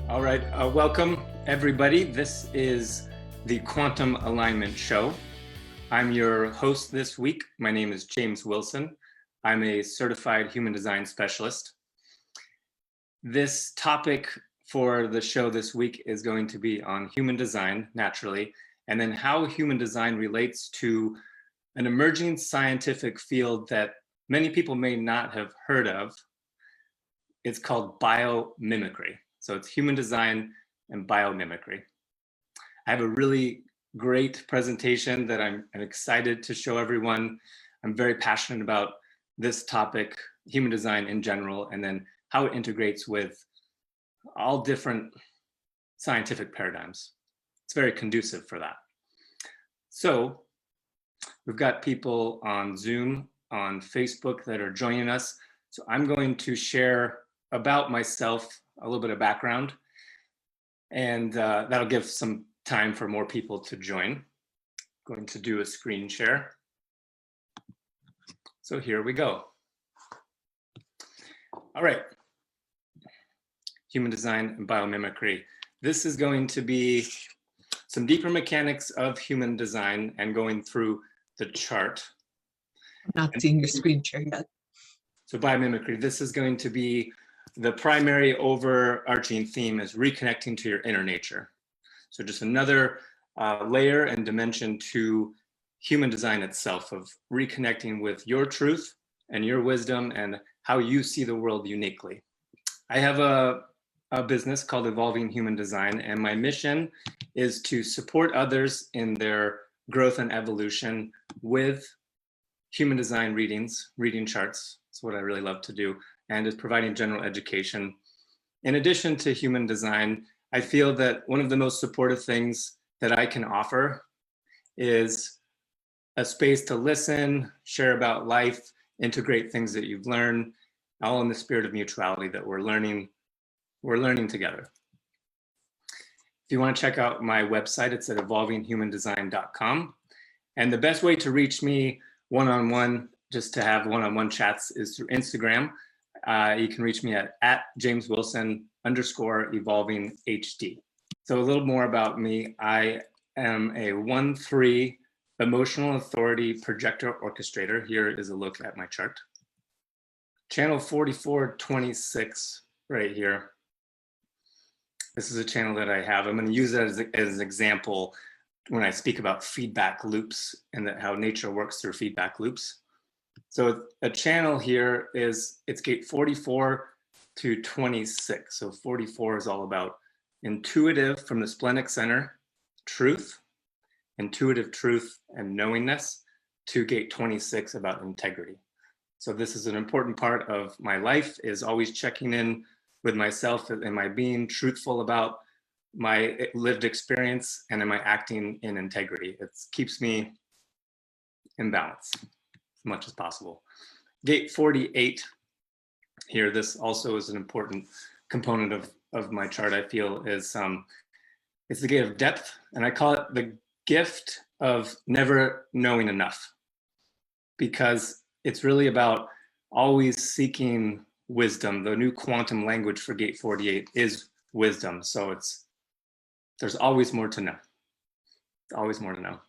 All right, welcome everybody. This is the Quantum Alignment Show. I'm your host this week. My name is James Wilson. I'm a certified human design specialist. This topic for the show this week is going to be on human design, naturally, and then how human design relates to an emerging scientific field that many people may not have heard of. It's called biomimicry. So it's human design and biomimicry. I have a really great presentation that I'm excited to show everyone. I'm very passionate about this topic, human design in general, and then how it integrates with all different scientific paradigms. It's very conducive for that. So we've got people on Zoom, on Facebook that are joining us. So I'm going to share about myself, a little bit of background, and that'll give some time for more people to join. I'm going to do a screen share. So here we go. All right. Human design and biomimicry. This is going to be some deeper mechanics of human design and going through the chart. I'm not seeing your screen share yet. So biomimicry, this is going to be the primary overarching theme is reconnecting to your inner nature. So just another layer and dimension to human design itself of reconnecting with your truth and your wisdom and how you see the world uniquely. I have a business called Evolving Human Design, and my mission is to support others in their growth and evolution with human design readings, reading charts. It's what I really love to do, and is providing general education. In addition to human design, I feel that one of the most supportive things that I can offer is a space to listen, share about life, integrate things that you've learned, all in the spirit of mutuality that we're learning together. If you want to check out my website, it's at evolvinghumandesign.com. And the best way to reach me one-on-one, just to have one-on-one chats, is through Instagram. You can reach me at JamesWilson_evolvinghd. So a little more about me. I am a 1-3 emotional authority projector orchestrator. Here is a look at my chart. Channel 4426 right here. This is a channel that I have. I'm going to use it as an example when I speak about feedback loops and how nature works through feedback loops. So a channel here is, it's gate 44 to 26. So 44 is all about intuitive from the splenic center, truth, intuitive truth and knowingness, to gate 26 about integrity. So this is an important part of my life, is always checking in with myself. Am I being truthful about my lived experience, and am I acting in integrity? It keeps me in balance as much as possible. Gate 48 here, this also is an important component of my chart, I feel, is it's the gate of depth, and I call it the gift of never knowing enough, because it's really about always seeking wisdom. The new quantum language for gate 48 is wisdom. So there's always more to know. Always more to know.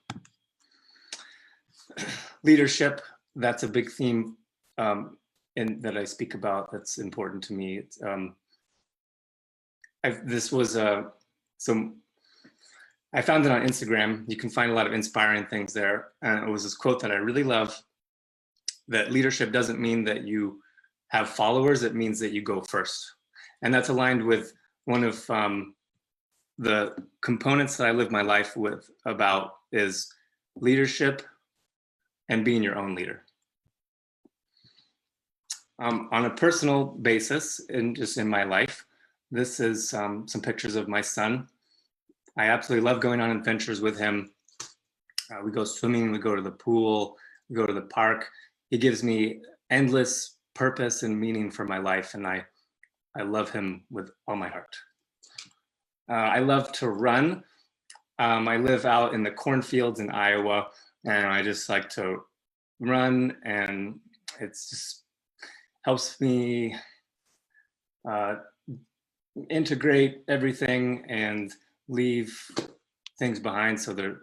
Leadership, that's a big theme that I speak about. That's important to me. I found it on Instagram. You can find a lot of inspiring things there. And it was this quote that I really love, that leadership doesn't mean that you have followers, it means that you go first. And that's aligned with one of the components that I live my life with about is leadership and being your own leader. On a personal basis, and just in my life, this is some pictures of my son. I absolutely love going on adventures with him. We go swimming, we go to the pool, we go to the park. He gives me endless purpose and meaning for my life, and I love him with all my heart. I love to run. I live out in the cornfields in Iowa, and I just like to run, and it's just helps me integrate everything and leave things behind so they're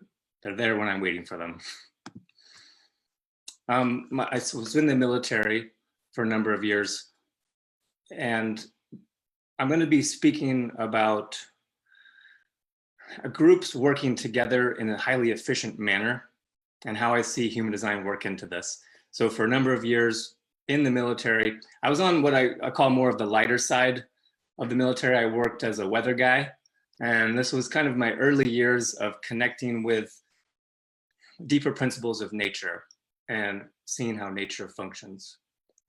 there when I'm waiting for them. I was in the military for a number of years, and I'm going to be speaking about groups working together in a highly efficient manner and how I see human design work into this. So for a number of years in the military, I was on what I call more of the lighter side of the military. I worked as a weather guy, and this was kind of my early years of connecting with deeper principles of nature and seeing how nature functions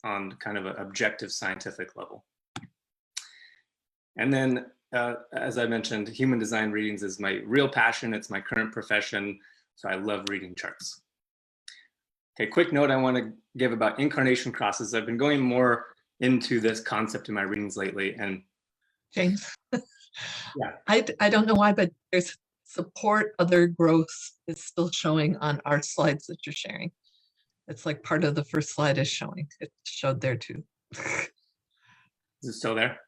on kind of an objective scientific level. And then, as I mentioned, human design readings is my real passion. It's my current profession, so I love reading charts. Okay, quick note I want to give about incarnation crosses. I've been going more into this concept in my readings lately, and James. Yeah. I don't know why, but there's support other growth is still showing on our slides that you're sharing. It's like part of the first slide is showing. It showed there too. Is it still there?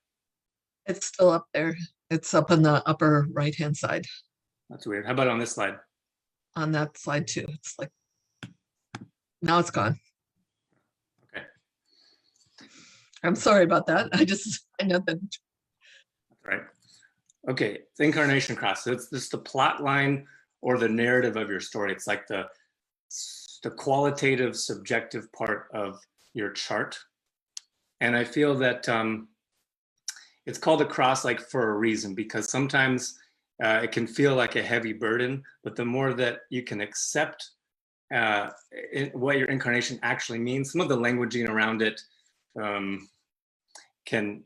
It's still up there. It's up in the upper right-hand side. That's weird. How about on this slide? On that slide too. It's like, now it's gone. Okay. I'm sorry about that. I know that. That's right. Okay, the incarnation cross. So it's just the plot line or the narrative of your story. It's like the qualitative, subjective part of your chart. And I feel that it's called a cross like for a reason, because sometimes it can feel like a heavy burden, but the more that you can accept what your incarnation actually means, some of the languaging around it can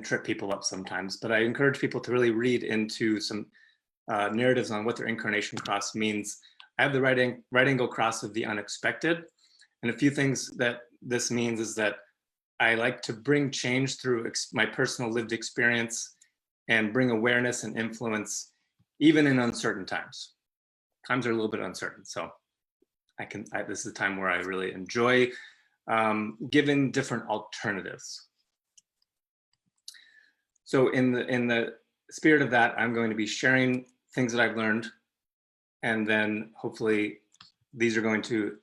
trip people up sometimes. But I encourage people to really read into some narratives on what their incarnation cross means. I have the right angle cross of the unexpected. And a few things that this means is that I like to bring change through my personal lived experience and bring awareness and influence, even in uncertain times. Times are a little bit uncertain. So this is a time where I really enjoy giving different alternatives. So in the spirit of that, I'm going to be sharing things that I've learned, and then hopefully these are going to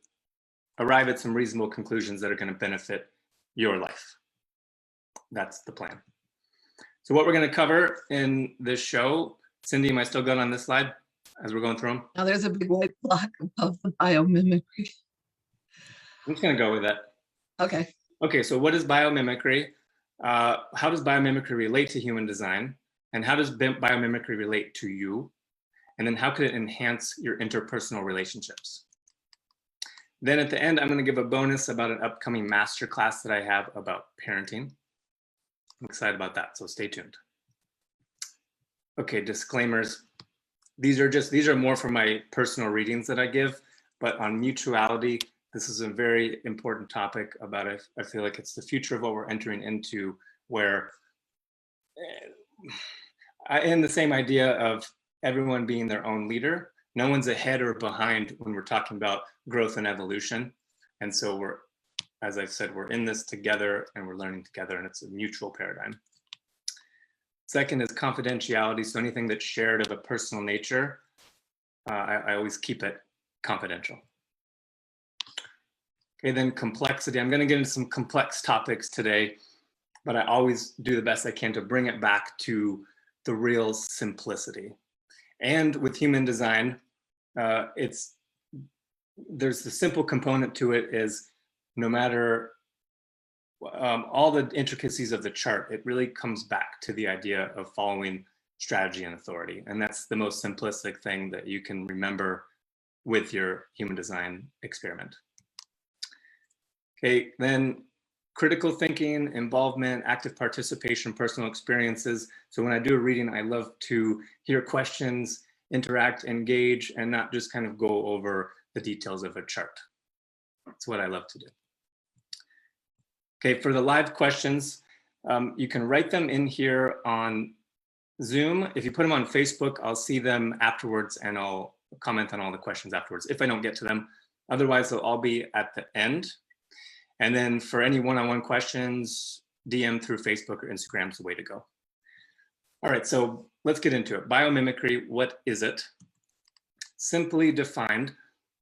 arrive at some reasonable conclusions that are going to benefit your life. That's the plan. So what we're going to cover in this show, Cindy, am I still good on this slide as we're going through them? Now there's a big white block above the biomimicry. I'm just going to go with that. Okay. Okay, so what is biomimicry? How does biomimicry relate to human design? And how does biomimicry relate to you? And then how could it enhance your interpersonal relationships? Then at the end, I'm going to give a bonus about an upcoming masterclass that I have about parenting. I'm excited about that, so stay tuned. Okay, disclaimers. These are more for my personal readings that I give, but on mutuality, this is a very important topic about it. I feel like it's the future of what we're entering into, where in the same idea of everyone being their own leader, no one's ahead or behind when we're talking about growth and evolution. And so as I've said, we're in this together and we're learning together, and it's a mutual paradigm. Second is confidentiality. So anything that's shared of a personal nature, I always keep it confidential. Okay, then complexity. I'm going to get into some complex topics today, but I always do the best I can to bring it back to the real simplicity. And with human design, there's the simple component to it is no matter all the intricacies of the chart, it really comes back to the idea of following strategy and authority. And that's the most simplistic thing that you can remember with your human design experiment. Okay, then critical thinking, involvement, active participation, personal experiences. So when I do a reading, I love to hear questions, interact, engage, and not just kind of go over the details of a chart. That's what I love to do. Okay, for the live questions, you can write them in here on Zoom. If you put them on Facebook, I'll see them afterwards and I'll comment on all the questions afterwards if I don't get to them. Otherwise, they'll all be at the end. And then for any one-on-one questions, DM through Facebook or Instagram is the way to go. All right, so let's get into it. Biomimicry, what is it? Simply defined,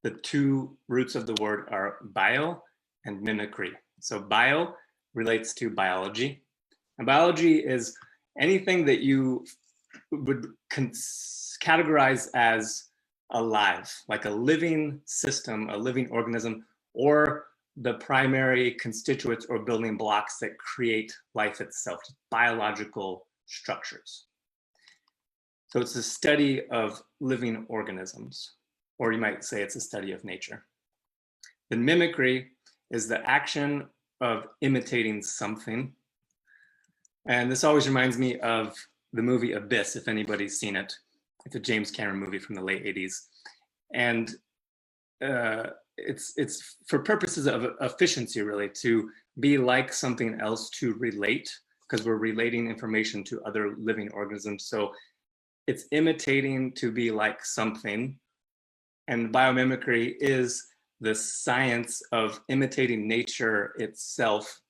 the two roots of the word are bio and mimicry. So bio relates to biology. And biology is anything that you would categorize as alive, like a living system, a living organism, or the primary constituents or building blocks that create life itself, biological structures. So it's a study of living organisms, or you might say it's a study of nature. Then mimicry is the action of imitating something. And this always reminds me of the movie Abyss, if anybody's seen it. It's a James Cameron movie from the late 80s. And it's for purposes of efficiency, really, to be like something else, to relate, because we're relating information to other living organisms. So it's imitating to be like something. And biomimicry is the science of imitating nature itself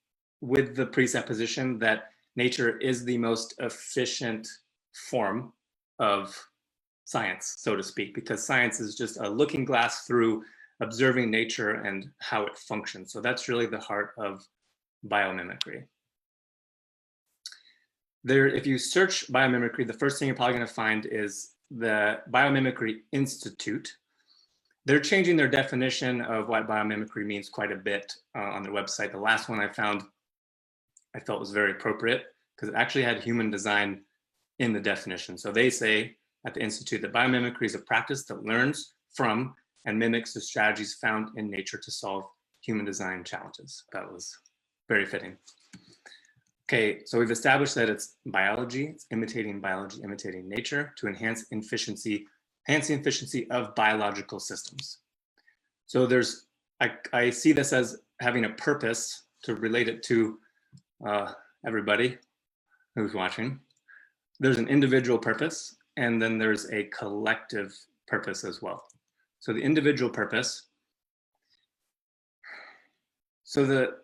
with the presupposition that nature is the most efficient form of science, so to speak, because science is just a looking glass through observing nature and how it functions. So that's really the heart of biomimicry. If you search biomimicry, the first thing you're probably going to find is the Biomimicry Institute. They're changing their definition of what biomimicry means quite a bit on their website. The last one I found I felt was very appropriate because it actually had human design in the definition. So they say at the Institute that biomimicry is a practice that learns from and mimics the strategies found in nature to solve human design challenges. That was very fitting. Okay, so we've established that it's biology, it's imitating biology, imitating nature to enhance efficiency of biological systems. So I see this as having a purpose to relate it to everybody who's watching. There's an individual purpose, and then there's a collective purpose as well. So the individual purpose, so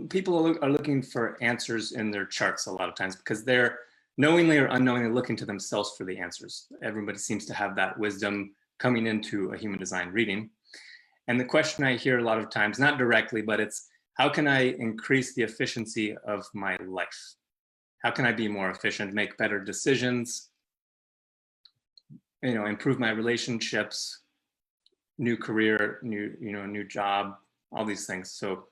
people are looking for answers in their charts a lot of times because they're knowingly or unknowingly looking to themselves for the answers. Everybody seems to have that wisdom coming into a human design reading. And the question I hear a lot of times, not directly, but it's, how can I increase the efficiency of my life? How can I be more efficient, make better decisions, improve my relationships, new career, new job, all these things. So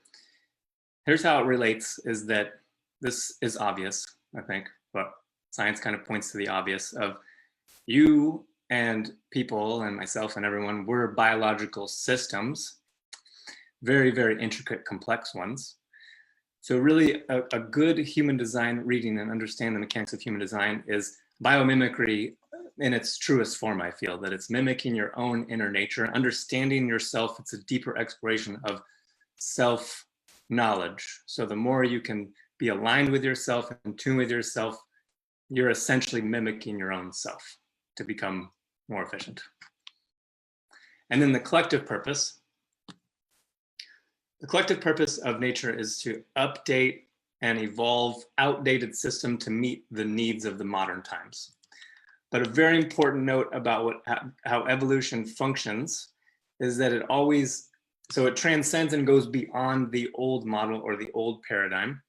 here's how it relates, is that this is obvious, I think, but science kind of points to the obvious of you and people and myself and everyone, we're biological systems, very, very intricate, complex ones. So really a good human design reading and understand the mechanics of human design is biomimicry in its truest form. I feel that it's mimicking your own inner nature, understanding yourself. It's a deeper exploration of self-knowledge. So the more you can be aligned with yourself, in tune with yourself, you're essentially mimicking your own self to become more efficient. And then the collective purpose. The collective purpose of nature is to update and evolve outdated system to meet the needs of the modern times. But a very important note about how evolution functions is that it transcends and goes beyond the old model or the old paradigm,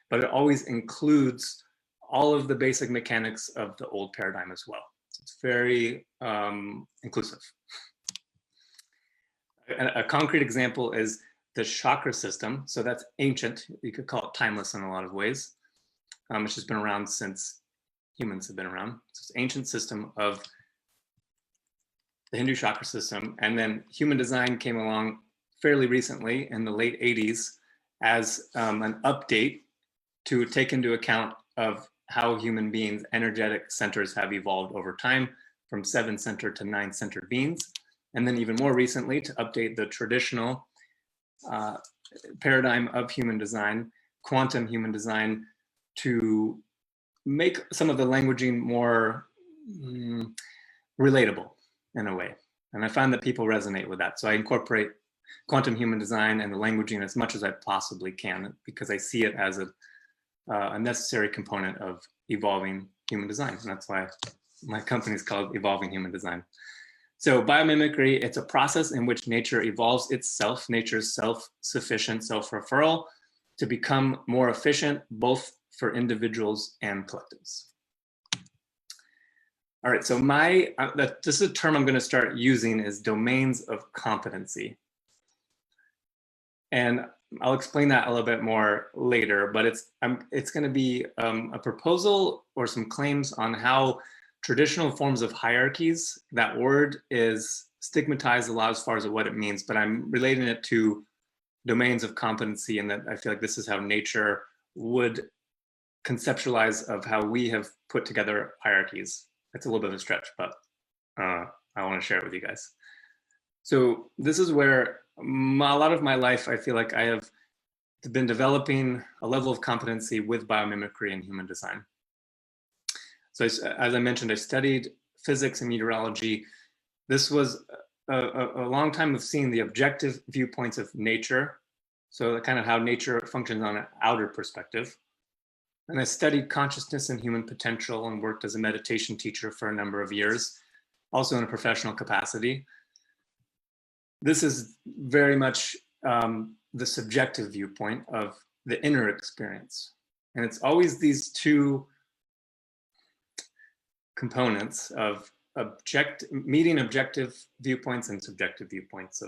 but it always includes all of the basic mechanics of the old paradigm as well. So it's very inclusive. A concrete example is the chakra system. So that's ancient. You could call it timeless in a lot of ways. It's just been around since humans have been around. It's this ancient system of the Hindu chakra system. And then human design came along fairly recently in the late 80s as an update to take into account of how human beings' energetic centers have evolved over time from 7-center to 9-center beings. And then even more recently to update the traditional paradigm of human design, quantum human design, to make some of the languaging more relatable in a way. And I find that people resonate with that. So I incorporate quantum human design and the languaging as much as I possibly can because I see it as a necessary component of evolving human design. And that's why my company is called Evolving Human Design. So biomimicry, it's a process in which nature evolves itself, nature's self-sufficient self-referral, to become more efficient, both for individuals and collectives. All right, so this is a term I'm going to start using, is domains of competency. And I'll explain that a little bit more later, but it's going to be a proposal or some claims on how traditional forms of hierarchies, that word is stigmatized a lot as far as what it means, but I'm relating it to domains of competency, and that I feel like this is how nature would conceptualize of how we have put together hierarchies. It's a little bit of a stretch, but I want to share it with you guys. So this is where a lot of my life, I feel like I have been developing a level of competency with biomimicry and human design. So as I mentioned, I studied physics and meteorology. This was a long time of seeing the objective viewpoints of nature. So kind of how nature functions on an outer perspective. And I studied consciousness and human potential and worked as a meditation teacher for a number of years, also in a professional capacity. This is very much the subjective viewpoint of the inner experience. And it's always these two components of meeting objective viewpoints and subjective viewpoints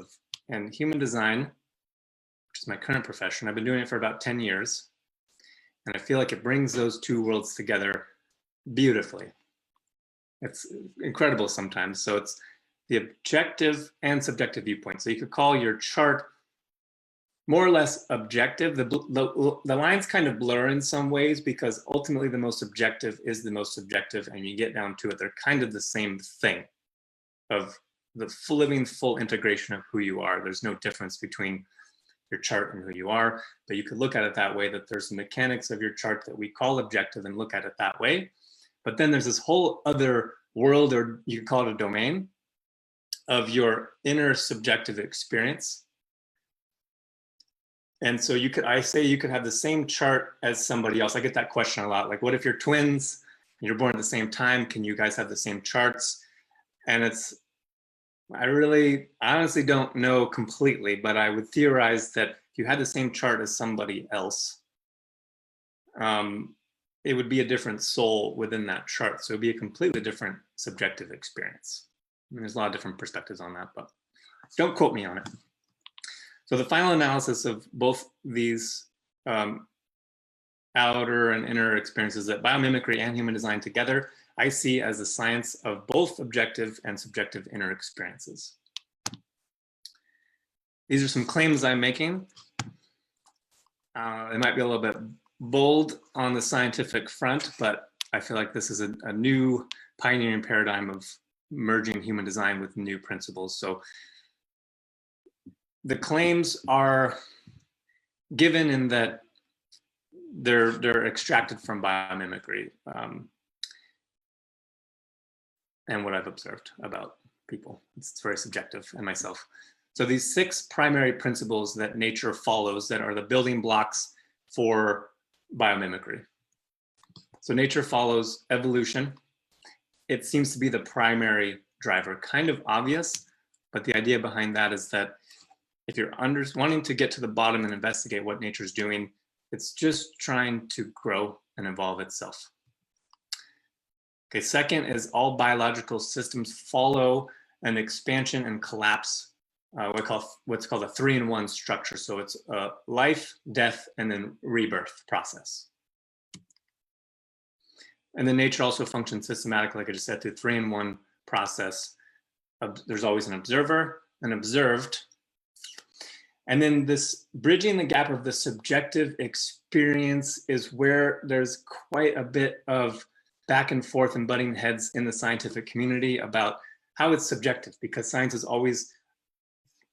and human design, which is my current profession. I've been doing it for about 10 years. And I feel like it brings those two worlds together beautifully. It's incredible sometimes. So it's the objective and subjective viewpoint. So you could call your chart more or less objective. The lines kind of blur in some ways because ultimately the most objective is the most subjective, and you get down to it, they're kind of the same thing of the living full integration of who you are. There's no difference between your chart and who you are, but you could look at it that way, that there's the mechanics of your chart that we call objective and look at it that way. But then there's this whole other world, or you could call it a domain, of your inner subjective experience. And so I say you could have the same chart as somebody else. I get that question a lot. Like, what if you're twins and you're born at the same time? Can you guys have the same charts? And I honestly don't know completely, but I would theorize that if you had the same chart as somebody else, it would be a different soul within that chart. So it'd be a completely different subjective experience. I mean, there's a lot of different perspectives on that, but don't quote me on it. So the final analysis of both these outer and inner experiences, that biomimicry and human design together, I see as the science of both objective and subjective inner experiences. These are some claims I'm making. They might be a little bit bold on the scientific front, but I feel like this is a new pioneering paradigm of merging human design with new principles. So the claims are given in that they're extracted from biomimicry and what I've observed about people. It's very subjective, and myself. So these 6 primary principles that nature follows that are the building blocks for biomimicry. So nature follows evolution. It seems to be the primary driver, kind of obvious, but the idea behind that is that if you're wanting to get to the bottom and investigate what nature's doing, it's just trying to grow and evolve itself. Okay, second is all biological systems follow an expansion and collapse, what's called a 3-in-1 structure. So it's a life, death, and then rebirth process. And then nature also functions systematically, like I just said, through 3-in-1 process. There's always an observer, an observed, and then this bridging the gap of the subjective experience is where there's quite a bit of back and forth and butting heads in the scientific community about how it's subjective, because science is always,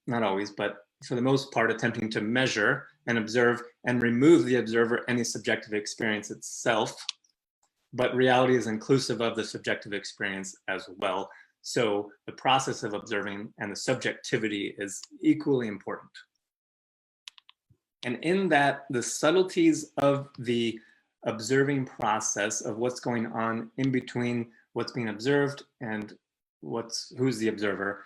not always, but for the most part, attempting to measure and observe and remove the observer and the subjective experience itself. But reality is inclusive of the subjective experience as well. So the process of observing and the subjectivity is equally important. And in that, the subtleties of the observing process of what's going on in between what's being observed and who's the observer,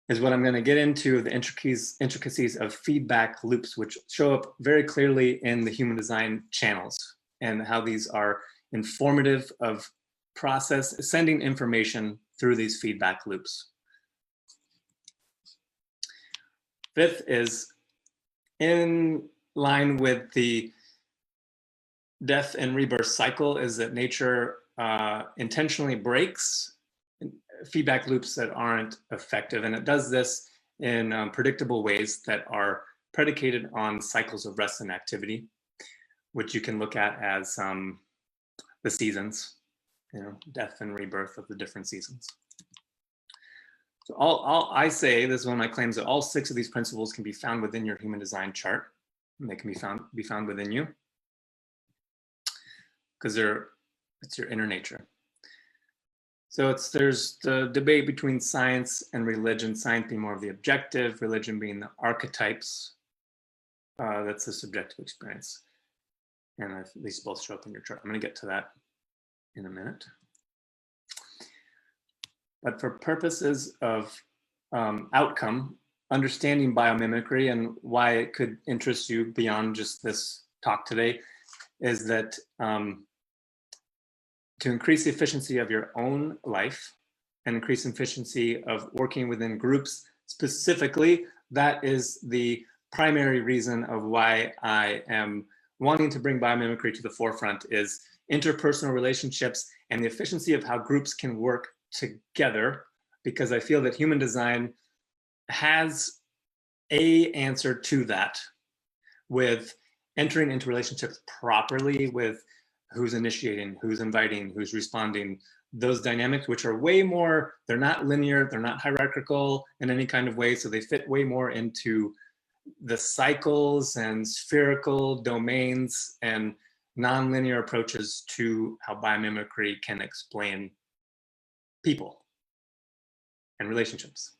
is what I'm going to get into, the intricacies of feedback loops, which show up very clearly in the human design channels, and how these are informative of process, sending information through these feedback loops. Fifth is in line with the death and rebirth cycle, is that nature intentionally breaks feedback loops that aren't effective. And it does this in predictable ways that are predicated on cycles of rest and activity, which you can look at as the seasons, death and rebirth of the different seasons. So all I say, this is one of my claims, that all 6 of these principles can be found within your human design chart. And they can be found within you, because it's your inner nature. So there's the debate between science and religion, science being more of the objective, religion being the archetypes. That's the subjective experience. And these both show up in your chart. I'm going to get to that in a minute. But for purposes of outcome, understanding biomimicry and why it could interest you beyond just this talk today is that to increase the efficiency of your own life and increase efficiency of working within groups specifically, that is the primary reason of why I am wanting to bring biomimicry to the forefront, is interpersonal relationships and the efficiency of how groups can work together, because I feel that human design has an answer to that with entering into relationships properly with who's initiating, who's inviting, who's responding, those dynamics, which are way more, they're not linear, they're not hierarchical in any kind of way, so they fit way more into the cycles and spherical domains and nonlinear approaches to how biomimicry can explain people and relationships.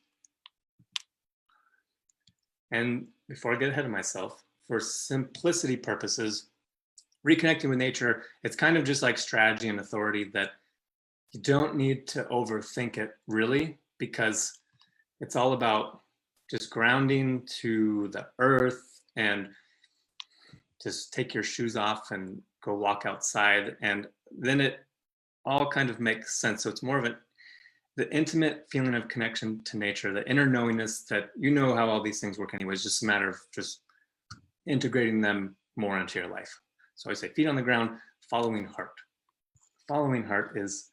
And before I get ahead of myself, for simplicity purposes, reconnecting with nature, it's kind of just like strategy and authority, that you don't need to overthink it really, because it's all about just grounding to the earth and just take your shoes off and go walk outside, and then it all kind of makes sense. So it's more of the intimate feeling of connection to nature, the inner knowingness that you know how all these things work anyway. It's just a matter of just integrating them more into your life. So I say feet on the ground, following heart. Following heart is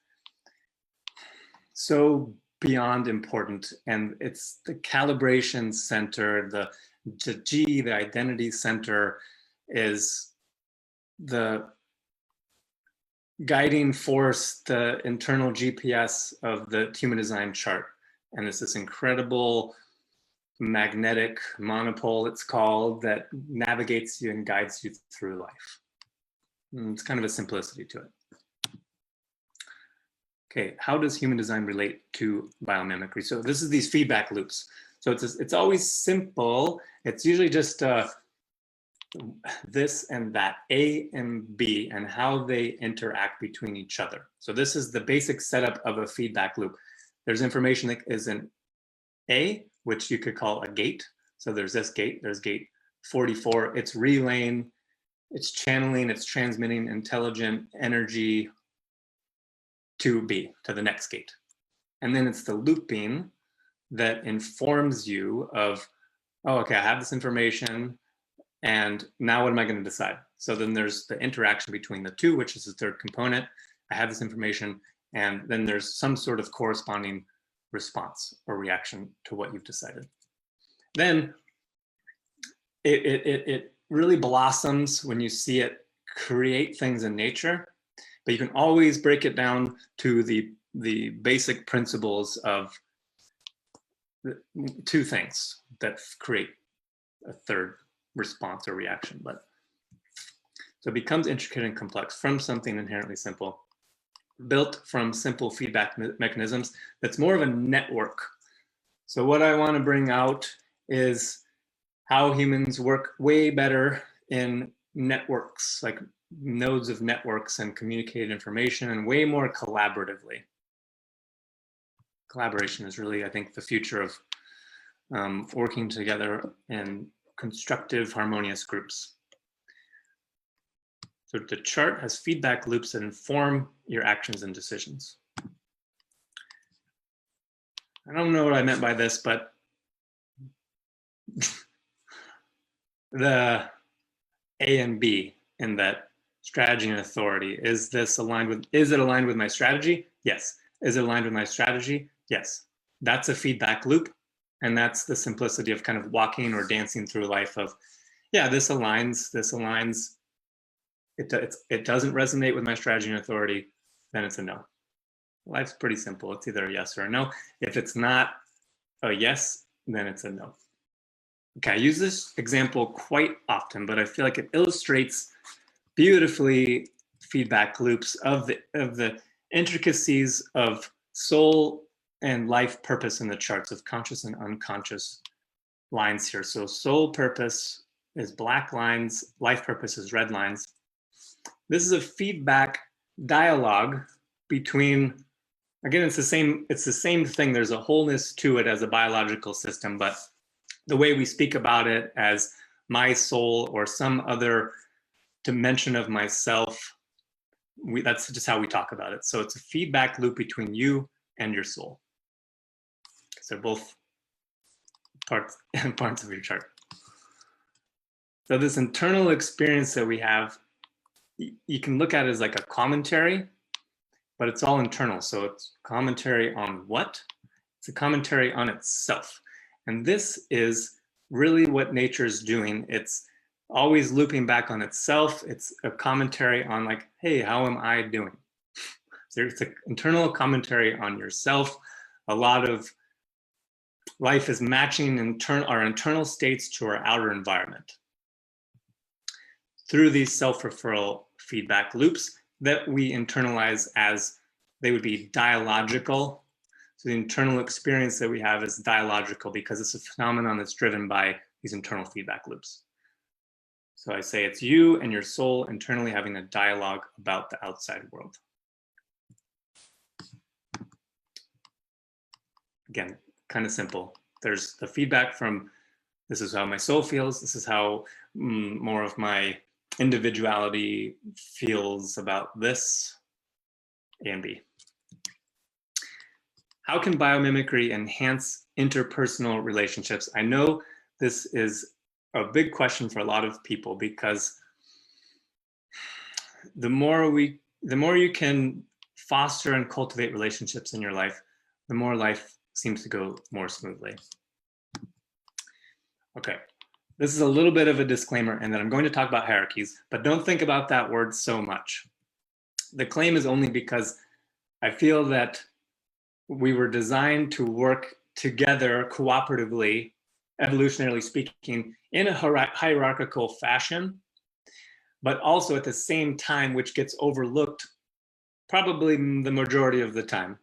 so beyond important, and it's the calibration center, the G, the identity center, is the guiding force, the internal GPS of the human design chart. And it's this incredible magnetic monopole, it's called, that navigates you and guides you through life. And it's kind of a simplicity to it. Okay, how does human design relate to biomimicry? So this is these feedback loops. So it's always simple. It's usually just this and that, A and B, and how they interact between each other. So this is the basic setup of a feedback loop. There's information that is in A, which you could call a gate. So there's this gate, there's gate 44. It's relaying, it's channeling, it's transmitting intelligent energy to B, to the next gate. And then it's the looping that informs you of, oh, okay, I have this information, and now what am I going to decide? So then there's the interaction between the two, which is the third component. I have this information, and then there's some sort of corresponding response or reaction to what you've decided. Then it really blossoms when you see it create things in nature, but you can always break it down to the basic principles of the two things that create a third response or reaction. But so it becomes intricate and complex from something inherently simple, built from simple feedback mechanisms. That's more of a network. So what I want to bring out is how humans work way better in networks, like nodes of networks and communicated information, and way more collaboratively. Collaboration is really, I think, the future of working together in constructive, harmonious groups. So the chart has feedback loops that inform your actions and decisions. I don't know what I meant by this, but the A and B in that strategy and authority, is it aligned with my strategy? Yes. Is it aligned with my strategy? Yes. That's a feedback loop. And that's the simplicity of kind of walking or dancing through life of, yeah, this aligns. It doesn't resonate with my strategy and authority, then it's a no. Life's pretty simple. It's either a yes or a no. If it's not a yes, then it's a no. Okay, I use this example quite often, but I feel like it illustrates beautifully feedback loops of the intricacies of soul and life purpose in the charts of conscious and unconscious lines here. So soul purpose is black lines, life purpose is red lines. This is a feedback dialogue between, again, it's the same thing. There's a wholeness to it as a biological system, but the way we speak about it as my soul or some other dimension of myself, that's just how we talk about it. So it's a feedback loop between you and your soul. So both parts of your chart. So this internal experience that we have, you can look at it as like a commentary, but it's all internal. So it's commentary on what? It's a commentary on itself. And this is really what nature is doing. It's always looping back on itself. It's a commentary on like, hey, how am I doing? So it's an internal commentary on yourself. A lot of life is matching our internal states to our outer environment through these self-referral feedback loops that we internalize as they would be dialogical. So the internal experience that we have is dialogical because it's a phenomenon that's driven by these internal feedback loops. So I say it's you and your soul internally having a dialogue about the outside world. Again, kind of simple. There's the feedback from, this is how my soul feels. This is how more of my individuality feels about this, A and B. How can biomimicry enhance interpersonal relationships? I know this is a big question for a lot of people because the more you can foster and cultivate relationships in your life, the more life seems to go more smoothly. Okay, this is a little bit of a disclaimer and that I'm going to talk about hierarchies, but don't think about that word so much. The claim is only because I feel that we were designed to work together cooperatively, evolutionarily speaking, in a hierarchical fashion, but also at the same time, which gets overlooked probably the majority of the time,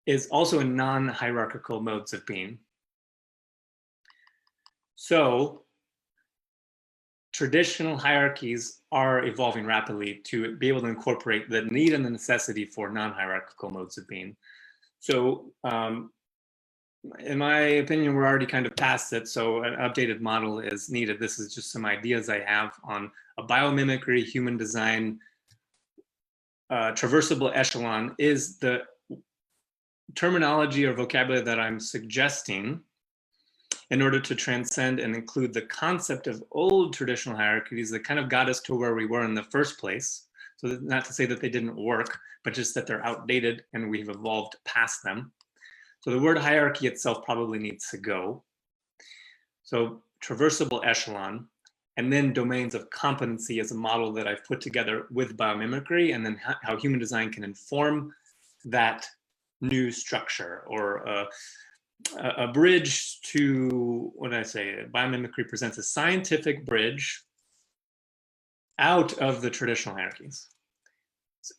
is also in non-hierarchical modes of being. So traditional hierarchies are evolving rapidly to be able to incorporate the need and the necessity for non-hierarchical modes of being. So in my opinion, we're already kind of past it. So an updated model is needed. This is just some ideas I have on a biomimicry, human design, traversable echelon is the terminology or vocabulary that I'm suggesting in order to transcend and include the concept of old traditional hierarchies that kind of got us to where we were in the first place. So not to say that they didn't work, but just that they're outdated and we've evolved past them. So the word hierarchy itself probably needs to go. So traversable echelon, and then domains of competency is a model that I've put together with biomimicry, and then how human design can inform that new structure, or a bridge to, what did I say? Biomimicry presents a scientific bridge out of the traditional hierarchies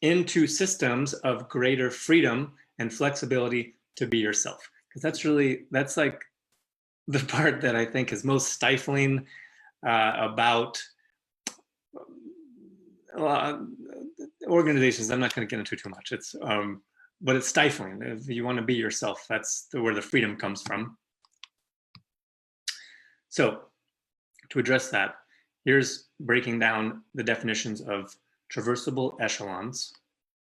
into systems of greater freedom and flexibility to be yourself. Because that's like the part that I think is most stifling about organizations, I'm not going to get into too much. But it's stifling. If you want to be yourself, that's where the freedom comes from. So to address that, here's breaking down the definitions of traversable echelons,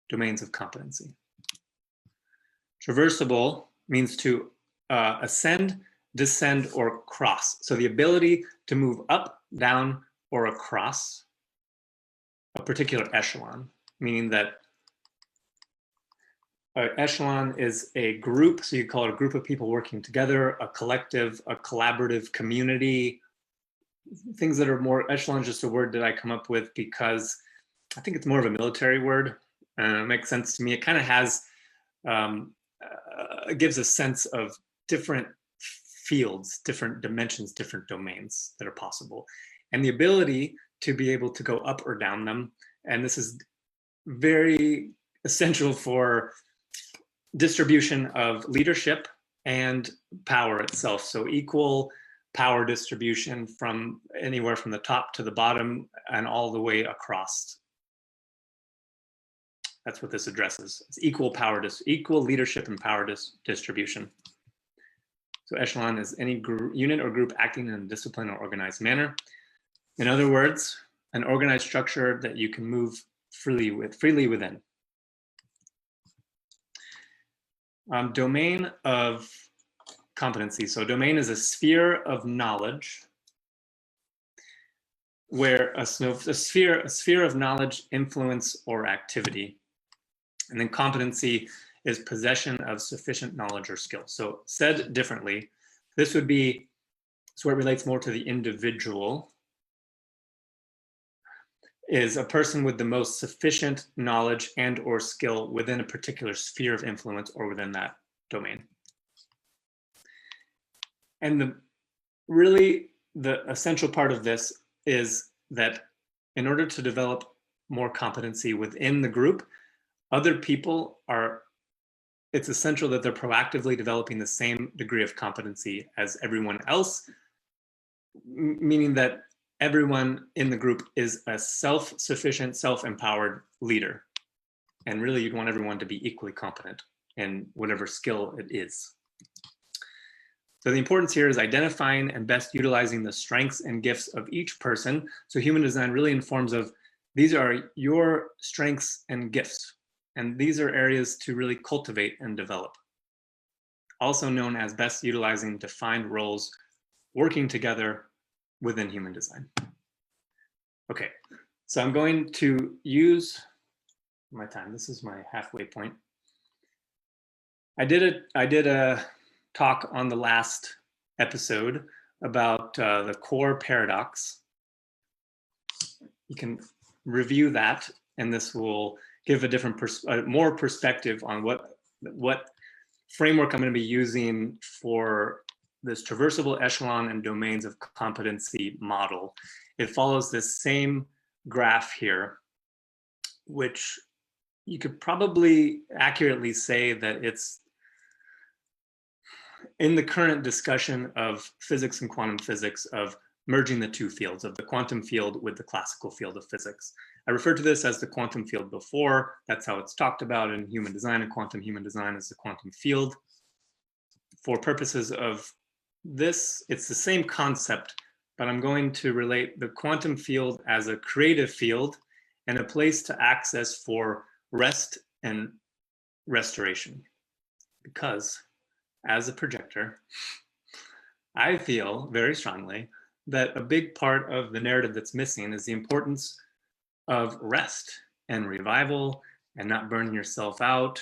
domains of competency. Traversable means to ascend, descend, or cross. So the ability to move up, down, or across a particular echelon, meaning that an echelon is a group, so you call it a group of people working together, a collective, a collaborative community. Things that are more, echelon is just a word that I come up with because I think it's more of a military word. It makes sense to me. It kind of has, it gives a sense of different fields, different dimensions, different domains that are possible. And the ability to be able to go up or down them. And this is very essential for distribution of leadership and power itself. So equal power distribution from anywhere from the top to the bottom and all the way across. That's what this addresses. It's equal power, equal leadership and power distribution. So echelon is any unit or group acting in a disciplined or organized manner. In other words, an organized structure that you can move freely within. Domain of competency. So domain is a sphere of knowledge where a sphere of knowledge, influence, or activity. And then competency is possession of sufficient knowledge or skill. So said differently, this would be, so it relates more to the individual, is a person with the most sufficient knowledge and or skill within a particular sphere of influence or within that domain. And really the essential part of this is that in order to develop more competency within the group, other people it's essential that they're proactively developing the same degree of competency as everyone else, meaning that everyone in the group is a self-sufficient, self-empowered leader. And really you'd want everyone to be equally competent in whatever skill it is. So the importance here is identifying and best utilizing the strengths and gifts of each person. So human design really informs of, these are your strengths and gifts. And these are areas to really cultivate and develop. Also known as best utilizing defined roles working together within human design. Okay, so I'm going to use my time. This is my halfway point. I did a talk on the last episode about the core paradox. You can review that, and this will give a different more perspective on what framework I'm going to be using for this traversable echelon and domains of competency model. It follows this same graph here, which you could probably accurately say that it's in the current discussion of physics and quantum physics of merging the two fields of the quantum field with the classical field of physics. I referred to this as the quantum field before. That's how it's talked about in human design, and quantum human design is the quantum field. For purposes of this, it's the same concept, but I'm going to relate the quantum field as a creative field and a place to access for rest and restoration. Because as a projector, I feel very strongly that a big part of the narrative that's missing is the importance of rest and revival and not burning yourself out.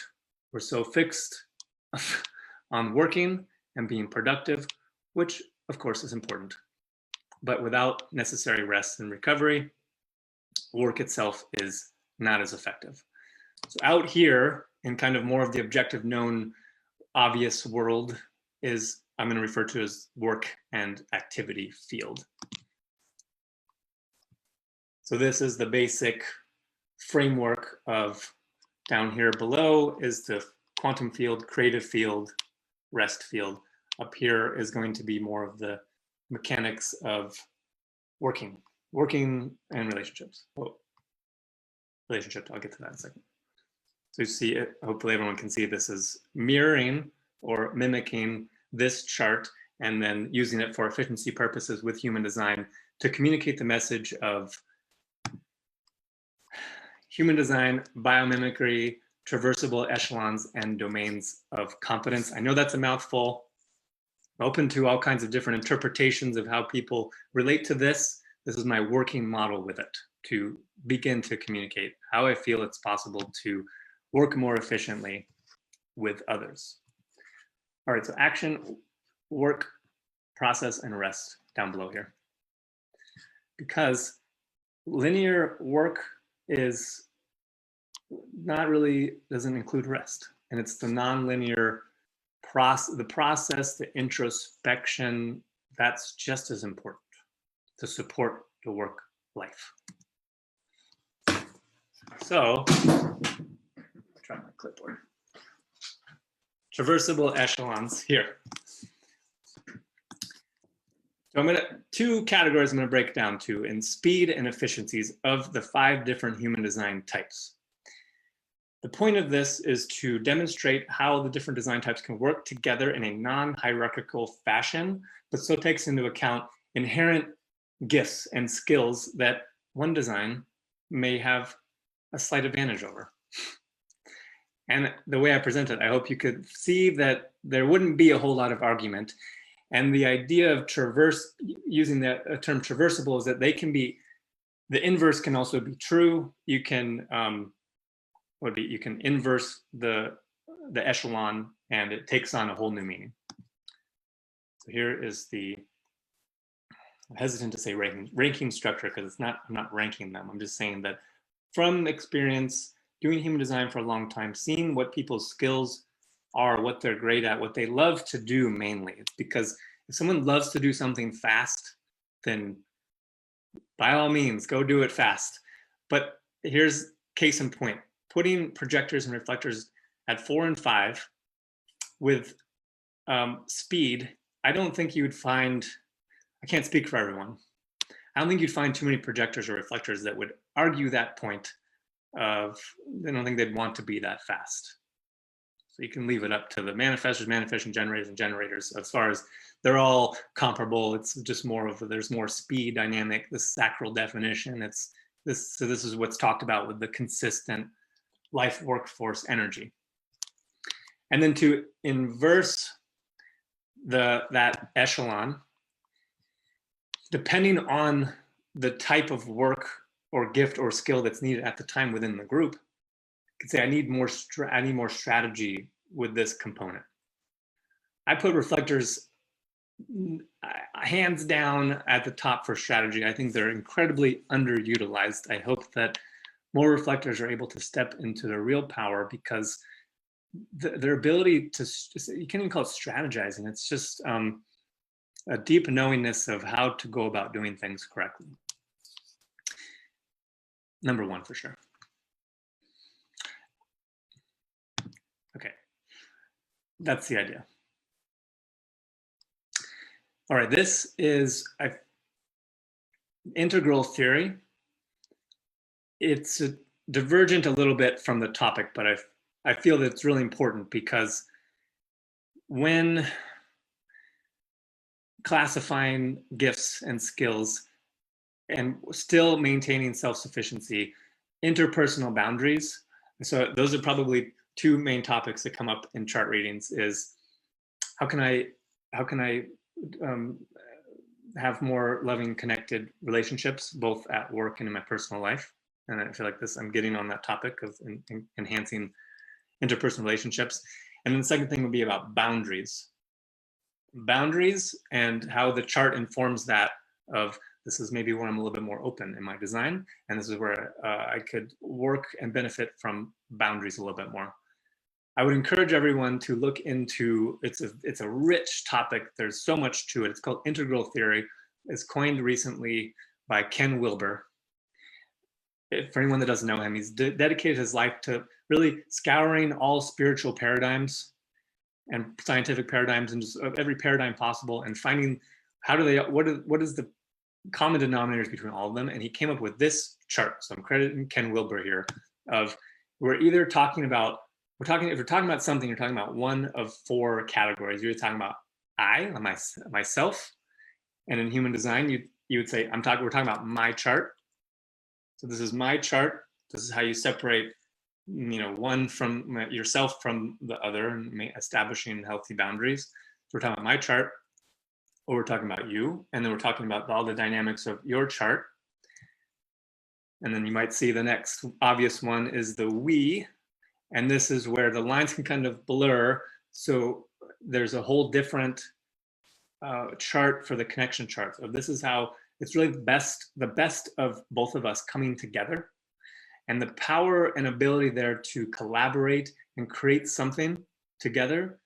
We're so fixed on working and being productive, which of course is important, but without necessary rest and recovery, work itself is not as effective. So out here in kind of more of the objective known obvious world is I'm going to refer to as work and activity field. So this is the basic framework of down here below is the quantum field, creative field, rest field. Up here is going to be more of the mechanics of working and relationships. Whoa. relationship. I'll get to that in a second. So you see it, hopefully everyone can see this is mirroring or mimicking this chart and then using it for efficiency purposes with human design to communicate the message of human design, biomimicry, traversable echelons, and domains of competence. I know that's a mouthful. I'm open to all kinds of different interpretations of how people relate to this. This is my working model with it to begin to communicate how I feel it's possible to work more efficiently with others. All right, so action, work, process, and rest down below here. Because linear work is not really, doesn't include rest. And it's the non-linear process, the introspection, that's just as important to support the work life. So, try my clipboard. Traversable echelons here. So I'm gonna, two categories I'm gonna break down to in speed and efficiencies of the 5 different human design types. The point of this is to demonstrate how the different design types can work together in a non-hierarchical fashion, but still takes into account inherent gifts and skills that one design may have a slight advantage over. And the way I present it, I hope you could see that there wouldn't be a whole lot of argument. And the idea of using the term traversable is that they can be, the inverse can also be true. You can, you can inverse the echelon and it takes on a whole new meaning. So here is I'm hesitant to say ranking structure because I'm not ranking them. I'm just saying that from experience, doing human design for a long time, seeing what people's skills are, what they're great at, what they love to do mainly. It's because if someone loves to do something fast, then by all means, go do it fast. But here's case in point. Putting projectors and reflectors at 4 and 5 with speed, I don't think you would find, I can't speak for everyone. I don't think you'd find too many projectors or reflectors that would argue that point of, I don't think they'd want to be that fast. So you can leave it up to the manifestors, manifestation generators, and generators as far as they're all comparable. It's just more of, there's more speed dynamic, the sacral definition. It's this, so this is what's talked about with the consistent life workforce energy. And then to inverse that echelon, depending on the type of work or gift or skill that's needed at the time within the group, you could say I need more strategy with this component. I put reflectors hands down at the top for strategy. I think they're incredibly underutilized. I hope that more reflectors are able to step into their real power because their ability to, you can't even call it strategizing. It's just a deep knowingness of how to go about doing things correctly. Number 1 for sure. Okay, that's the idea. All right, this is integral theory. It's divergent a little bit from the topic, but I feel that it's really important because when classifying gifts and skills and still maintaining self-sufficiency, interpersonal boundaries. So those are probably 2 main topics that come up in chart readings is how can I have more loving, connected relationships, both at work and in my personal life. And I feel like I'm getting on that topic of enhancing interpersonal relationships. And then the second thing would be about boundaries. Boundaries and how the chart informs that of, this is maybe where I'm a little bit more open in my design. And this is where I could work and benefit from boundaries a little bit more. I would encourage everyone to look into, it's a rich topic. There's so much to it. It's called integral theory. It's coined recently by Ken Wilber. For anyone that doesn't know him, he's dedicated his life to really scouring all spiritual paradigms and scientific paradigms and just every paradigm possible and finding how do they, what is the common denominators between all of them, and he came up with this chart. So I'm crediting Ken Wilber here. Of we're either talking about if we're talking about something, you're talking about one of 4 categories. You're talking about myself, and in human design, you would say we're talking about my chart. So this is my chart. This is how you separate, one from yourself from the other, and establishing healthy boundaries. So we're talking about my chart, or we're talking about you, and then we're talking about all the dynamics of your chart. And then you might see the next obvious one is the we, and this is where the lines can kind of blur. So there's a whole different chart for the connection chart. So this is how it's really the best of both of us coming together, and the power and ability there to collaborate and create something together.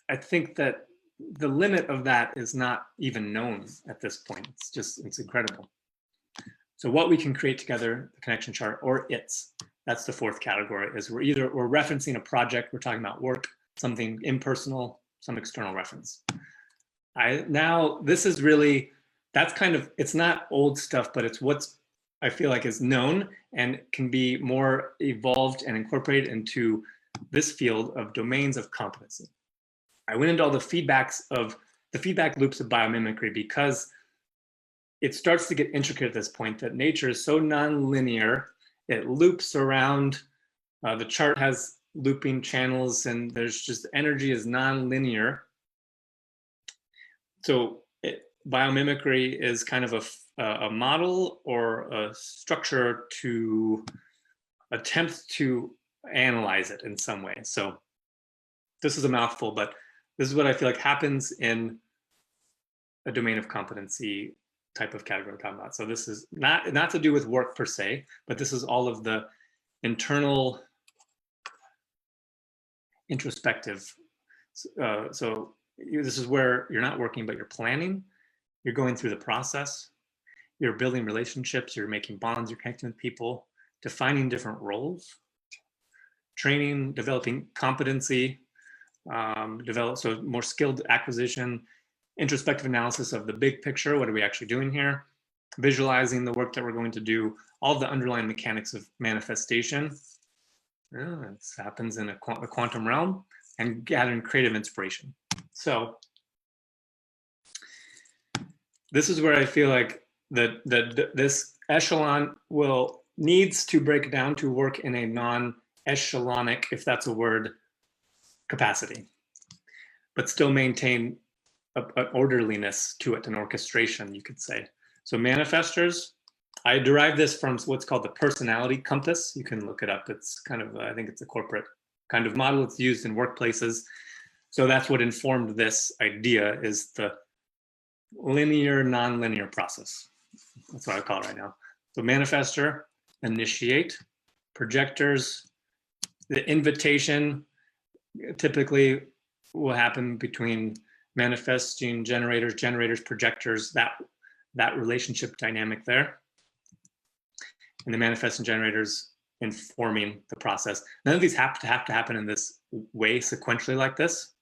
I think that the limit of that is not even known at this point. It's incredible. So what we can create together, the connection chart, or that's the 4th category, is we're referencing a project, we're talking about work, something impersonal, some external reference. This is really, that's kind of, it's not old stuff, but it's what's I feel like is known and can be more evolved and incorporated into this field of domains of competency. I went into all the feedback loops of biomimicry because it starts to get intricate at this point, that nature is so non-linear. It loops around, the chart has looping channels, and there's just energy is non-linear. So biomimicry is kind of a model or a structure to attempt to analyze it in some way. So this is a mouthful, but this is what I feel like happens in a domain of competency type of category we're talking about. So this is not to do with work per se, but this is all of the internal introspective. So this is where you're not working, but you're planning. You're going through the process. You're building relationships. You're making bonds. You're connecting with people, defining different roles, training, developing competency, so more skilled acquisition, introspective analysis of the big picture. What are we actually doing here? Visualizing the work that we're going to do, all the underlying mechanics of manifestation. It happens in a quantum realm, and gathering creative inspiration. So this is where I feel like this echelon needs to break down to work in a non-echelonic, if that's a word, capacity, but still maintain an orderliness to it, an orchestration, you could say. So manifestors, I derive this from what's called the personality compass. You can look it up. It's kind of, I think it's a corporate kind of model. It's used in workplaces. So that's what informed this idea, is the linear, non-linear process. That's what I call it right now. So manifestor, initiate, projectors, the invitation typically will happen between manifesting generators, projectors, that relationship dynamic there. And the manifesting generators informing the process. None of these have to happen in this way sequentially like this,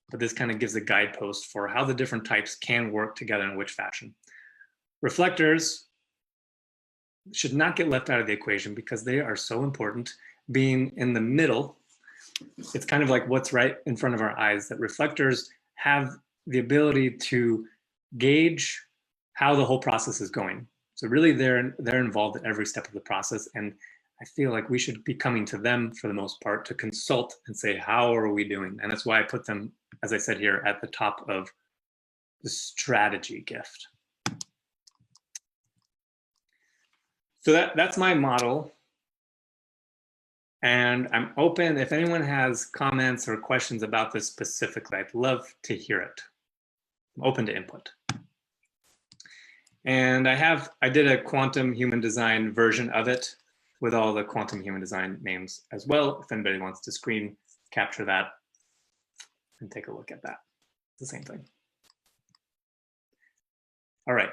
but this kind of gives a guidepost for how the different types can work together in which fashion. Reflectors should not get left out of the equation because they are so important. Being in the middle, it's kind of like what's right in front of our eyes, that reflectors have the ability to gauge how the whole process is going. So really they're involved at every step of the process, and I feel like we should be coming to them for the most part to consult and say, how are we doing? And that's why I put them, as I said here, at the top of the strategy gift. So that's my model. And I'm open, if anyone has comments or questions about this specifically, I'd love to hear it. I'm open to input. And I did a quantum human design version of it with all the quantum human design names as well. If anybody wants to screen capture that and take a look at that, it's the same thing. All right.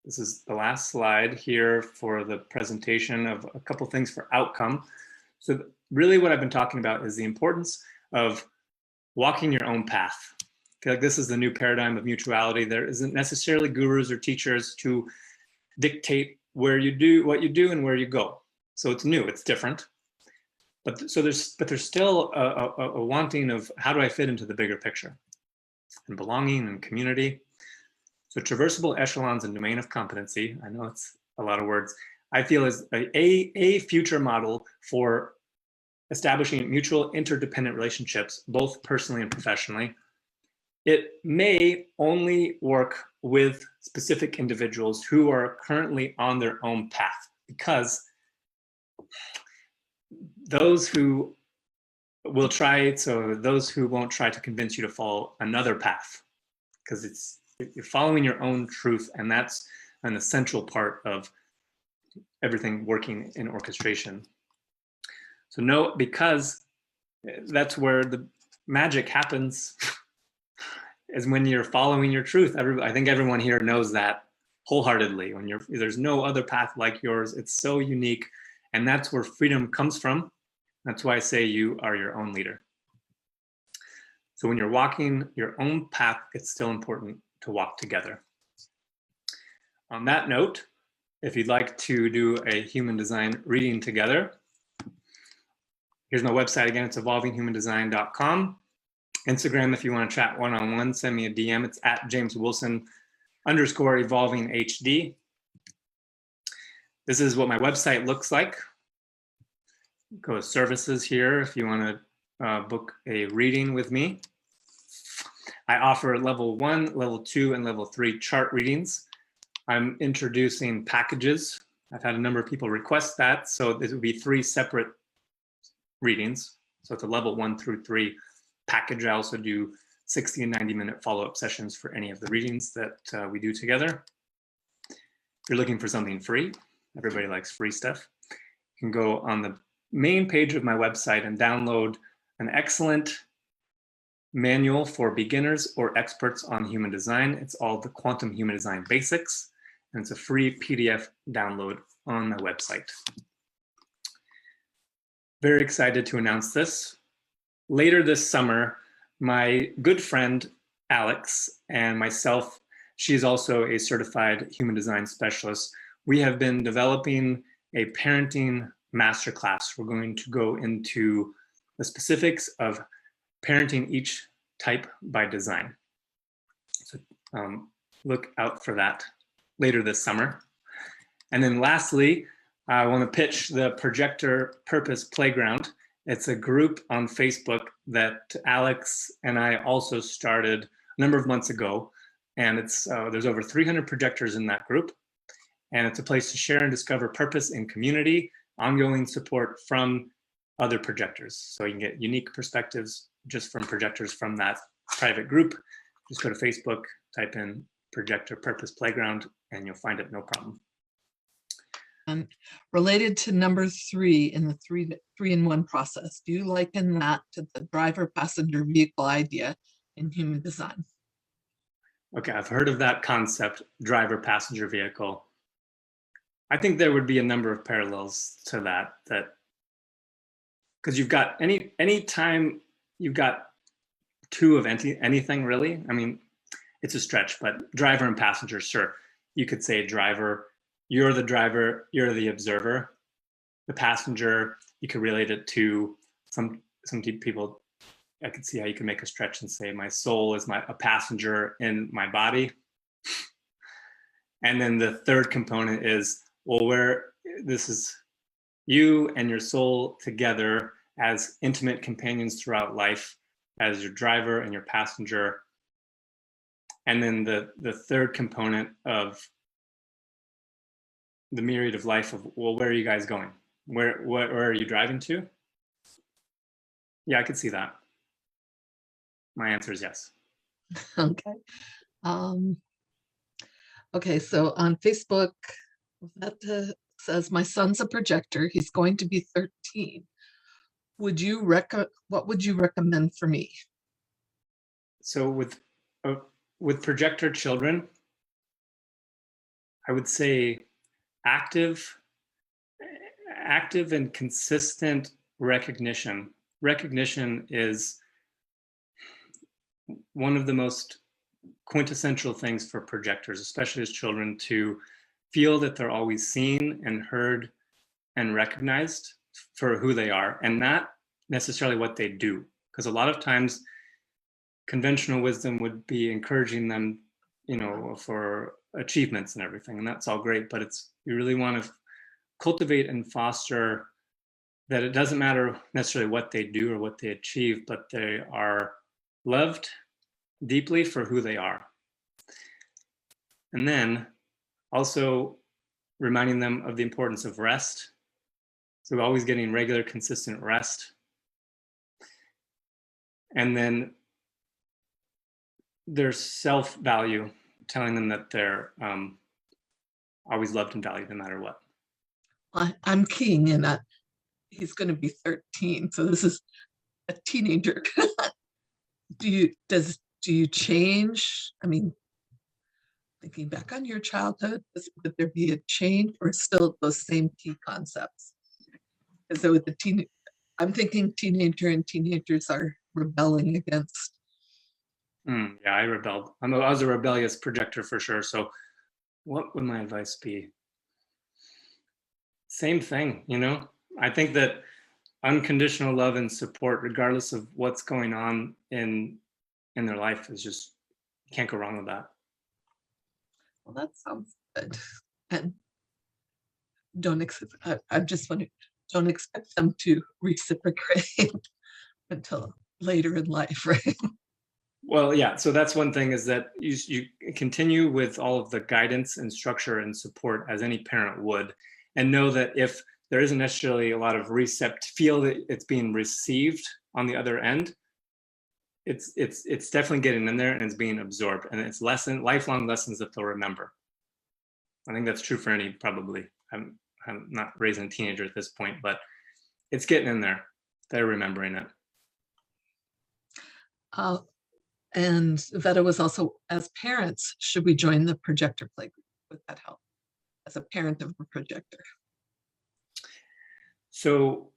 This is the last slide here for the presentation of a couple things for outcome. So really what I've been talking about is the importance of walking your own path. feel like this is the new paradigm of mutuality. There isn't necessarily gurus or teachers to dictate where you do what you do and where you go. So it's new, it's different. But there's still a wanting of how do I fit into the bigger picture, and belonging and community. So traversable echelons and domain of competency, I know it's a lot of words, I feel is a future model for establishing mutual interdependent relationships, both personally and professionally. It may only work with specific individuals who are currently on their own path, because those who will try, so those who won't try to convince you to follow another path, because you're following your own truth, and that's an essential part of everything working in orchestration. So no, because that's where the magic happens, is when you're following your truth. I think everyone here knows that wholeheartedly. When there's no other path like yours, it's so unique, and that's where freedom comes from. That's why I say you are your own leader. So when you're walking your own path, it's still important to walk together. On that note, if you'd like to do a human design reading together, here's my website again. It's evolvinghumandesign.com. Instagram, if you want to chat one-on-one, send me a DM. It's at @JamesWilson_evolvinghd. This is what my website looks like. Go to services here if you want to book a reading with me. I offer level 1, level 2, and level 3 chart readings. I'm introducing packages. I've had a number of people request that, so this would be 3 separate readings. So it's a level 1 through 3 package. I also do 60 and 90-minute follow-up sessions for any of the readings that we do together. If you're looking for something free, everybody likes free stuff, you can go on the main page of my website and download an excellent manual for beginners or experts on human design. It's all the Quantum Human Design Basics, and it's a free PDF download on my website. Very excited to announce this. Later this summer, my good friend Alex and myself, she's also a certified human design specialist, we have been developing a parenting masterclass. We're going to go into the specifics of parenting each type by design. So look out for that later this summer. And then lastly, I want to pitch the Projector Purpose Playground. It's a group on Facebook that Alex and I also started a number of months ago. And it's there's over 300 projectors in that group. And it's a place to share and discover purpose in community, ongoing support from other projectors. So you can get unique perspectives just from projectors from that private group. Just go to Facebook, type in Projector Purpose Playground, and you'll find it no problem. Related to number 3 in the 3-in-1 process, do you liken that to the driver-passenger vehicle idea in human design? Okay, I've heard of that concept, driver-passenger vehicle. I think there would be a number of parallels to that because you've got any time you've got 2 of anything really. I mean, it's a stretch, but driver and passenger, sure. You could say driver, you're the driver, you're the observer. The passenger, you could relate it to some people. I could see how you can make a stretch and say my soul is a passenger in my body. And then the third component is, well, where this is you and your soul together as intimate companions throughout life, as your driver and your passenger. And then the third component of the myriad of life of, well, where are you guys going? Where are you driving to? Yeah, I could see that. My answer is yes. Okay. Okay, so on Facebook, that says, my son's a projector. He's going to be 13. What would you recommend for me? So with projector children, I would say active and consistent recognition. Recognition is one of the most quintessential things for projectors, especially as children, to feel that they're always seen and heard and recognized for who they are, and not necessarily what they do. Because a lot of times conventional wisdom would be encouraging them, for achievements and everything, and that's all great, but you really want to cultivate and foster that it doesn't matter necessarily what they do or what they achieve, but they are loved deeply for who they are. And then also reminding them of the importance of rest. So always getting regular, consistent rest. And then their self-value, telling them that they're always loved and valued no matter what. I'm keying in at he's going to be 13, so this is a teenager. Do you change? I mean, thinking back on your childhood, would there be a change or still those same key concepts? Because with the I'm thinking teenager and teenagers are rebelling against. Yeah, I rebelled. I was a rebellious projector for sure. So what would my advice be? Same thing, I think that unconditional love and support, regardless of what's going on in their life, is just, you can't go wrong with that. Well, that sounds good. And I'm just wondering, don't expect them to reciprocate until later in life, right? Well, yeah. So that's one thing, is that you continue with all of the guidance and structure and support as any parent would, and know that if there isn't necessarily a lot of feel that it's being received on the other end, it's definitely getting in there and it's being absorbed, and it's lifelong lessons that they'll remember. I think that's true for any, probably. I'm not raising a teenager at this point, but it's getting in there. They're remembering it. And Veta was also, as parents, should we join the projector playgroup? Would that help as a parent of a projector? So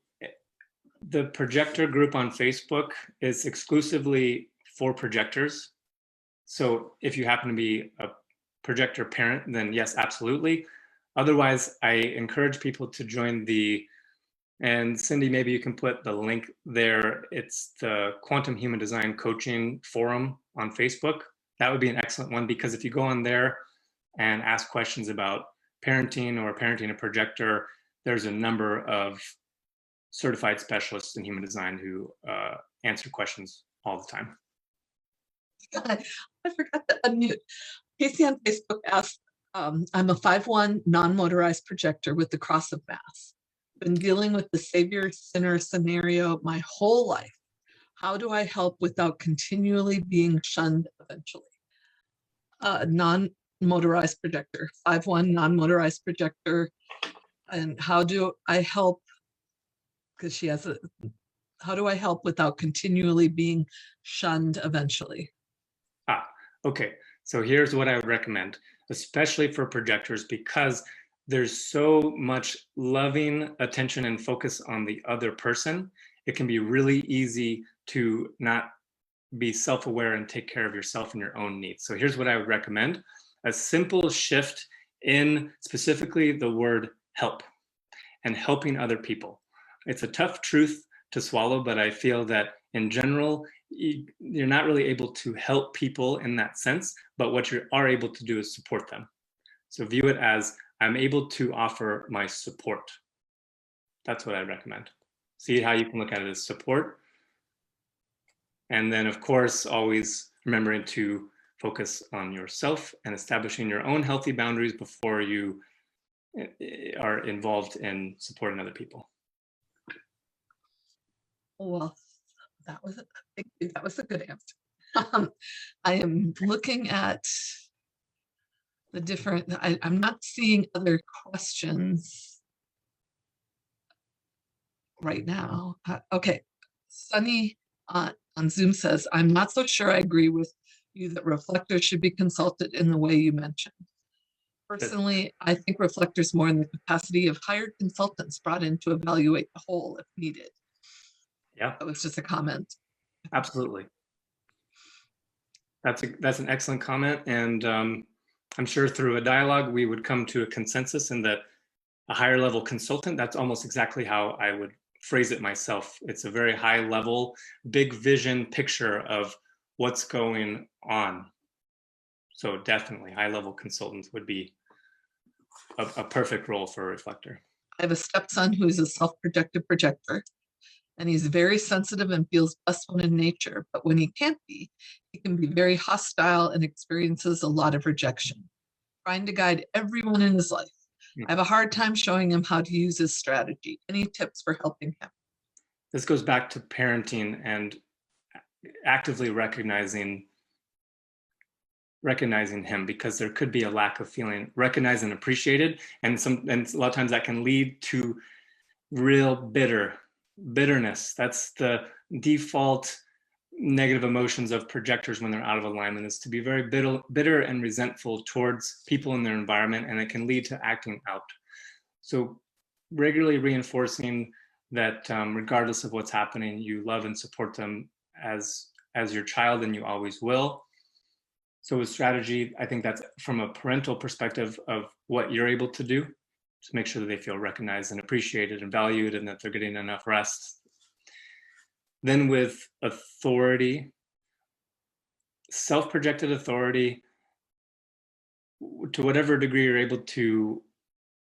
the projector group on Facebook is exclusively for projectors. So if you happen to be a projector parent, then yes, absolutely. Otherwise, I encourage people to join and Cindy, maybe you can put the link there. It's the Quantum Human Design Coaching Forum on Facebook. That would be an excellent one, because if you go on there and ask questions about parenting or parenting a projector, there's a number of certified specialists in human design who answer questions all the time. God, I forgot to unmute. Casey on Facebook asked, I'm a 5/1 non-motorized projector with the Cross of Mass. Been dealing with the savior sinner scenario my whole life. How do I help without continually being shunned eventually? Non-motorized projector, 5/1 non-motorized projector. And how do I help? Because she has how do I help without continually being shunned eventually? Okay. So here's what I would recommend, especially for projectors, because there's so much loving attention and focus on the other person. It can be really easy to not be self-aware and take care of yourself and your own needs. So here's what I would recommend: a simple shift in specifically the word help and helping other people. It's a tough truth to swallow, but I feel that in general, you're not really able to help people in that sense, but what you are able to do is support them. So view it as, I'm able to offer my support. That's what I recommend. See how you can look at it as support. And then, of course, always remembering to focus on yourself and establishing your own healthy boundaries before you are involved in supporting other people. Well, that was a good answer. I am looking at the different, I'm not seeing other questions right now. Okay, Sunny on Zoom says, I'm not so sure I agree with you that reflectors should be consulted in the way you mentioned. Personally, I think reflectors more in the capacity of hired consultants brought in to evaluate the whole if needed. Yeah, that was just a comment. Absolutely. That's an excellent comment, and I'm sure through a dialogue we would come to a consensus in that a higher level consultant, that's almost exactly how I would phrase it myself. It's a very high level, big vision picture of what's going on. So definitely high level consultants would be a perfect role for a reflector. I have a stepson who's a self-projected projector, and he's very sensitive and feels best when in nature. But when he can't be, he can be very hostile and experiences a lot of rejection, trying to guide everyone in his life. I have a hard time showing him how to use his strategy. Any tips for helping him? This goes back to parenting and actively recognizing him, because there could be a lack of feeling recognized and appreciated, and a lot of times that can lead to real bitterness. That's the default negative emotions of projectors when they're out of alignment, is to be very bitter and resentful towards people in their environment, and it can lead to acting out. So regularly reinforcing that regardless of what's happening, you love and support them as your child, and you always will. So with strategy, I think that's from a parental perspective of what you're able to do to make sure that they feel recognized and appreciated and valued, and that they're getting enough rest. Then with authority, self-projected authority, to whatever degree you're able to,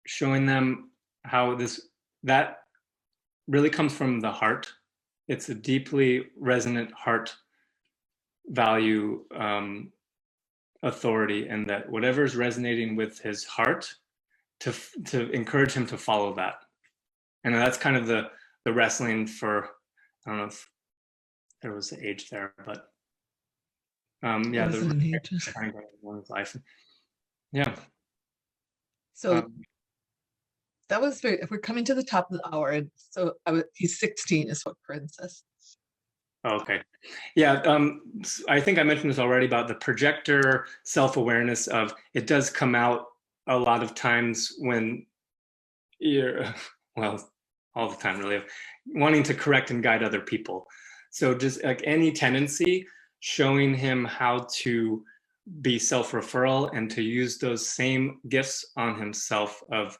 showing them how that really comes from the heart. It's a deeply resonant heart value authority, and that whatever's resonating with his heart, to encourage him to follow that. And that's kind of the wrestling for, I don't know if there was an age there, but yeah, trying to one's life. Yeah. So that was we're coming to the top of the hour. And so he's 16 is what Corinne says. Okay. Yeah. I think I mentioned this already about the projector self-awareness of, it does come out a lot of times when you're, well, all the time really, of wanting to correct and guide other people. So just like any tendency, showing him how to be self-referral and to use those same gifts on himself, of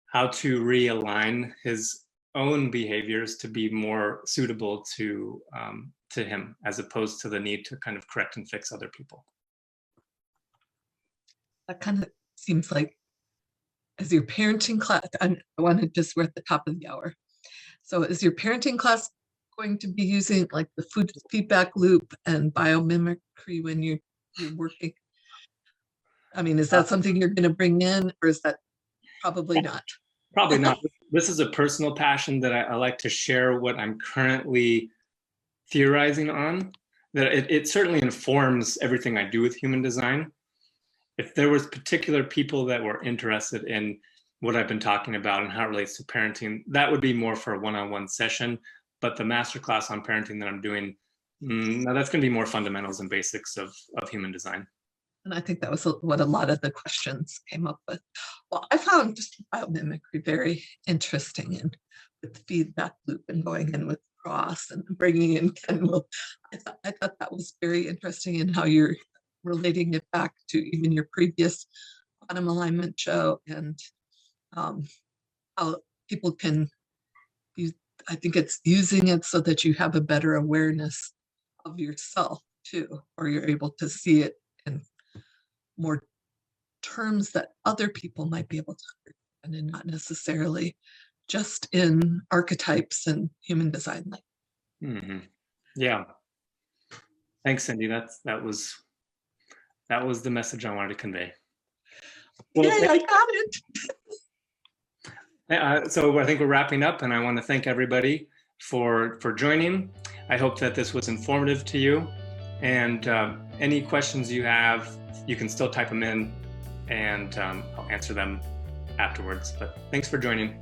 how to realign his own behaviors to be more suitable to him, as opposed to the need to kind of correct and fix other people. That kind of seems like, as your parenting class, I want to just, we're at the top of the hour. So is your parenting class going to be using like the feedback loop and biomimicry when you're working? I mean, is that something you're going to bring in, or is that probably not? Probably not. This is a personal passion that I like to share what I'm currently theorizing on. That it certainly informs everything I do with human design. If there was particular people that were interested in what I've been talking about and how it relates to parenting, that would be more for a one-on-one session. But the masterclass on parenting that I'm doing, now that's going to be more fundamentals and basics of human design. And I think that was what a lot of the questions came up with. Well, I found just biomimicry very interesting, and with the feedback loop and going in with cross and bringing in Kenwell. I thought that was very interesting in how you're relating it back to even your previous quantum alignment show, and how people can use, I think it's using it so that you have a better awareness of yourself too, or you're able to see it in more terms that other people might be able to understand, and not necessarily just in archetypes and human design. Mm-hmm. Yeah. Thanks, Cindy. That was the message I wanted to convey. Well, yeah, I got it. So I think we're wrapping up, and I want to thank everybody for joining. I hope that this was informative to you, and any questions you have, you can still type them in, and I'll answer them afterwards. But thanks for joining.